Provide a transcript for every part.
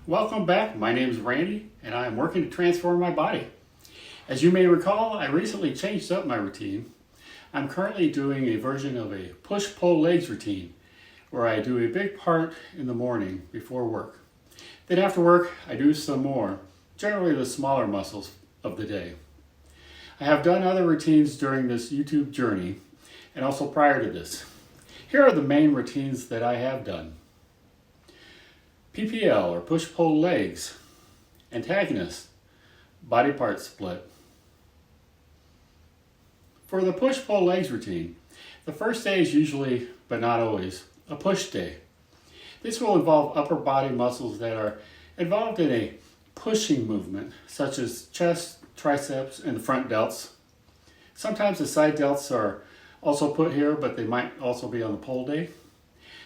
Welcome back. My name is Randy and I am working to transform my body. As you may recall, I recently changed up my routine. I'm currently doing a version of a push-pull legs routine where I do a big part in the morning before work. Then after work, I do some more, generally the smaller muscles of the day. I have done other routines during this YouTube journey and also prior to this. Here are the main routines that I have done. PPL or push-pull legs, Antagonist, body part split. For the push-pull legs routine, the first day is usually, but not always, a push day. This will involve upper body muscles that are involved in a pushing movement, such as chest, triceps, and the front delts. Sometimes the side delts are also put here, but they might also be on the pull day.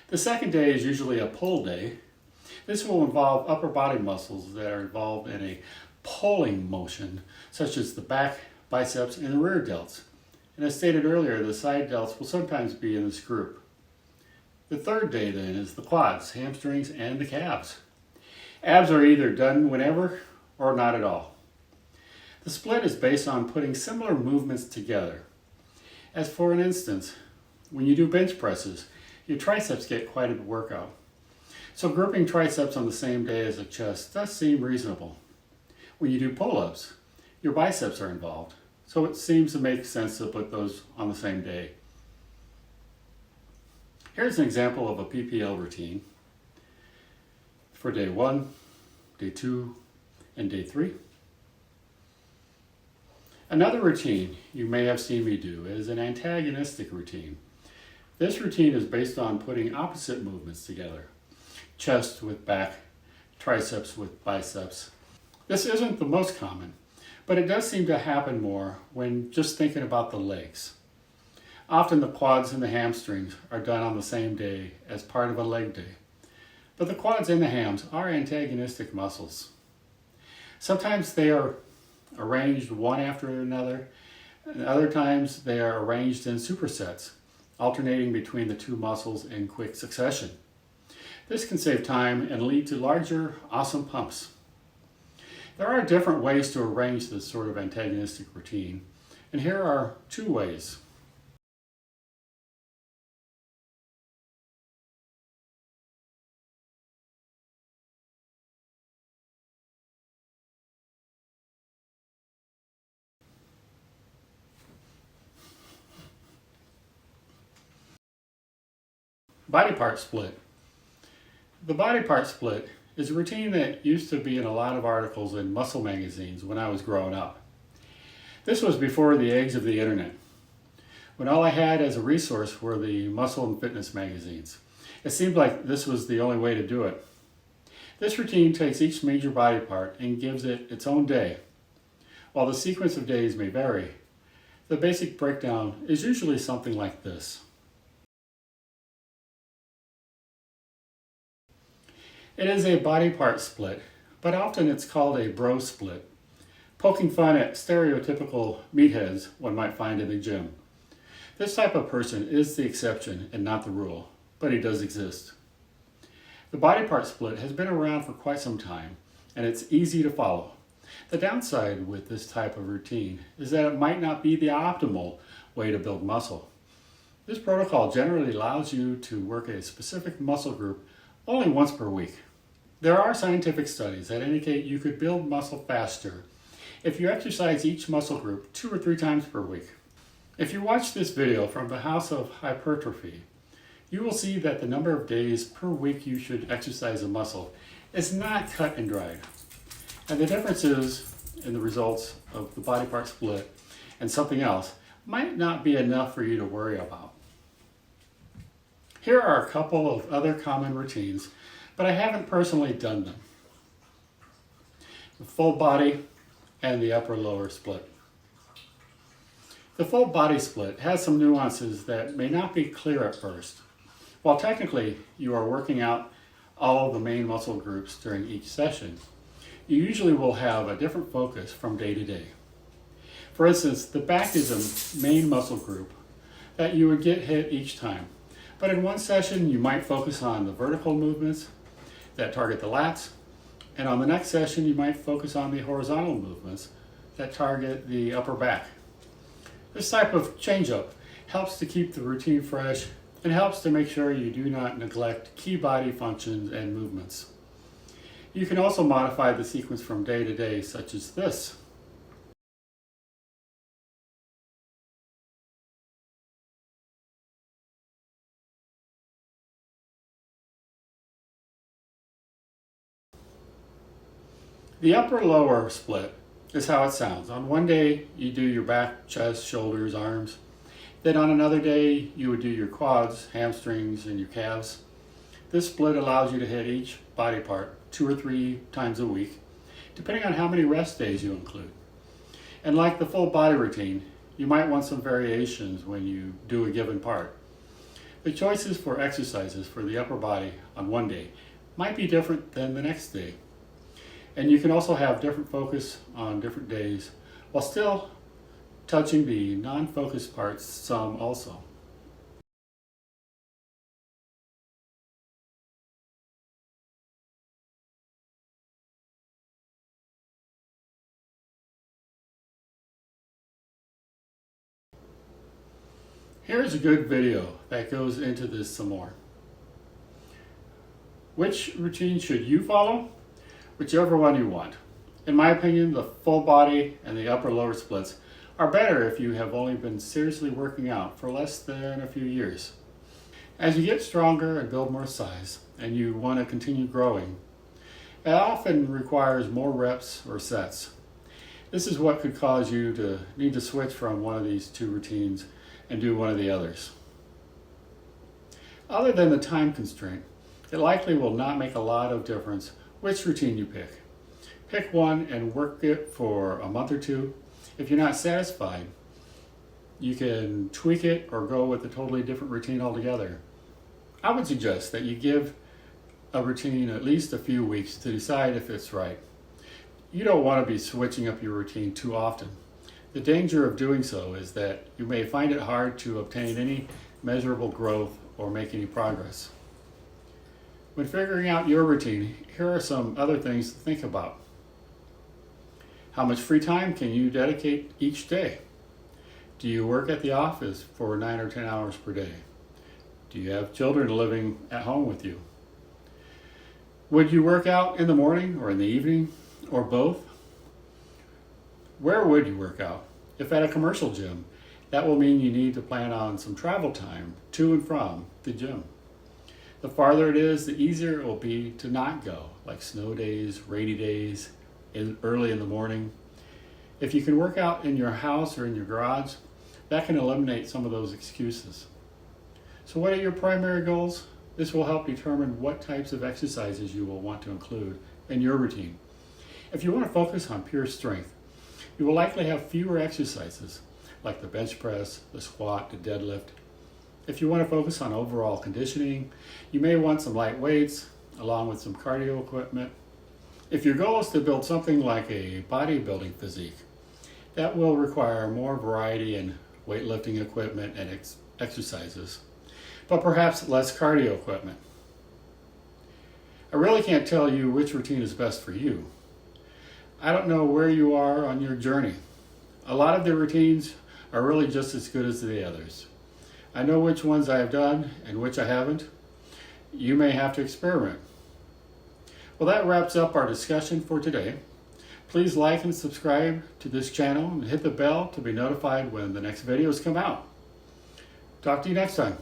The second day is usually a pull day. This will involve upper body muscles that are involved in a pulling motion, such as the back, biceps, and the rear delts. And as stated earlier, the side delts will sometimes be in this group. The third day then is the quads, hamstrings, and the calves. Abs are either done whenever or not at all. The split is based on putting similar movements together. As for an instance, when you do bench presses, your triceps get quite a workout. So grouping triceps on the same day as the chest does seem reasonable. When you do pull-ups, your biceps are involved, so it seems to make sense to put those on the same day. Here's an example of a PPL routine for day 1, day 2, and day 3. Another routine you may have seen me do is an antagonistic routine. This routine is based on putting opposite movements together. Chest with back, triceps with biceps. This isn't the most common, but it does seem to happen more when just thinking about the legs. Often the quads and the hamstrings are done on the same day as part of a leg day, but the quads and the hams are antagonistic muscles. Sometimes they are arranged one after another, and other times they are arranged in supersets, alternating between the two muscles in quick succession. This can save time and lead to larger, awesome pumps. There are different ways to arrange this sort of antagonistic routine, and here are 2 ways. Body part split. The body part split is a routine that used to be in a lot of articles in muscle magazines when I was growing up. This was before the eggs of the internet, when all I had as a resource were the muscle and fitness magazines. It seemed like this was the only way to do it. This routine takes each major body part and gives it its own day. While the sequence of days may vary, the basic breakdown is usually something like this. It is a body part split, but often it's called a bro split, poking fun at stereotypical meatheads one might find in the gym. This type of person is the exception and not the rule, but he does exist. The body part split has been around for quite some time, and it's easy to follow. The downside with this type of routine is that it might not be the optimal way to build muscle. This protocol generally allows you to work a specific muscle group only once per week. There are scientific studies that indicate you could build muscle faster if you exercise each muscle group 2 or 3 times per week. If you watch this video from the house of hypertrophy, you will see that the number of days per week you should exercise a muscle is not cut and dried. And the differences in the results of the body part split and something else might not be enough for you to worry about. Here are a couple of other common routines, but I haven't personally done them. The full body and the upper-lower split. The full body split has some nuances that may not be clear at first. While technically you are working out all of the main muscle groups during each session, you usually will have a different focus from day to day. For instance, the back is a main muscle group that you would get hit each time. But in one session, you might focus on the vertical movements that target the lats, And on the next session, you might focus on the horizontal movements that target the upper back. This type of change-up helps to keep the routine fresh and helps to make sure you do not neglect key body functions and movements. You can also modify the sequence from day to day, such as this. The upper-lower split is how it sounds. On one day, you do your back, chest, shoulders, arms. Then on another day, you would do your quads, hamstrings, and your calves. This split allows you to hit each body part 2 or 3 times a week, depending on how many rest days you include. And like the full body routine, you might want some variations when you do a given part. The choices for exercises for the upper body on one day might be different than the next day. And you can also have different focus on different days while still touching the non-focused parts some also. Here's a good video that goes into this some more. Which routine should you follow? Whichever one you want. In my opinion, the full body and the upper-lower splits are better if you have only been seriously working out for less than a few years. As you get stronger and build more size, and you want to continue growing, it often requires more reps or sets. This is what could cause you to need to switch from one of these 2 routines and do one of the others. Other than the time constraint, it likely will not make a lot of difference which routine you pick. Pick one and work it for a month or 2. If you're not satisfied, you can tweak it or go with a totally different routine altogether. I would suggest that you give a routine at least a few weeks to decide if it's right. You don't want to be switching up your routine too often. The danger of doing so is that you may find it hard to obtain any measurable growth or make any progress. When figuring out your routine, here are some other things to think about. How much free time can you dedicate each day? Do you work at the office for 9 or 10 hours per day? Do you have children living at home with you? Would you work out in the morning or in the evening or both? Where would you work out? If at a commercial gym, that will mean you need to plan on some travel time to and from the gym. The farther it is, the easier it will be to not go, like snow days, rainy days, early in the morning. If you can work out in your house or in your garage, that can eliminate some of those excuses. So what are your primary goals? This will help determine what types of exercises you will want to include in your routine. If you want to focus on pure strength, you will likely have fewer exercises, like the bench press, the squat, the deadlift. If you want to focus on overall conditioning, you may want some light weights, along with some cardio equipment. If your goal is to build something like a bodybuilding physique, that will require more variety in weightlifting equipment and exercises, but perhaps less cardio equipment. I really can't tell you which routine is best for you. I don't know where you are on your journey. A lot of the routines are really just as good as the others. I know which ones I have done and which I haven't. You may have to experiment. Well, that wraps up our discussion for today. Please like and subscribe to this channel and hit the bell to be notified when the next videos come out. Talk to you next time.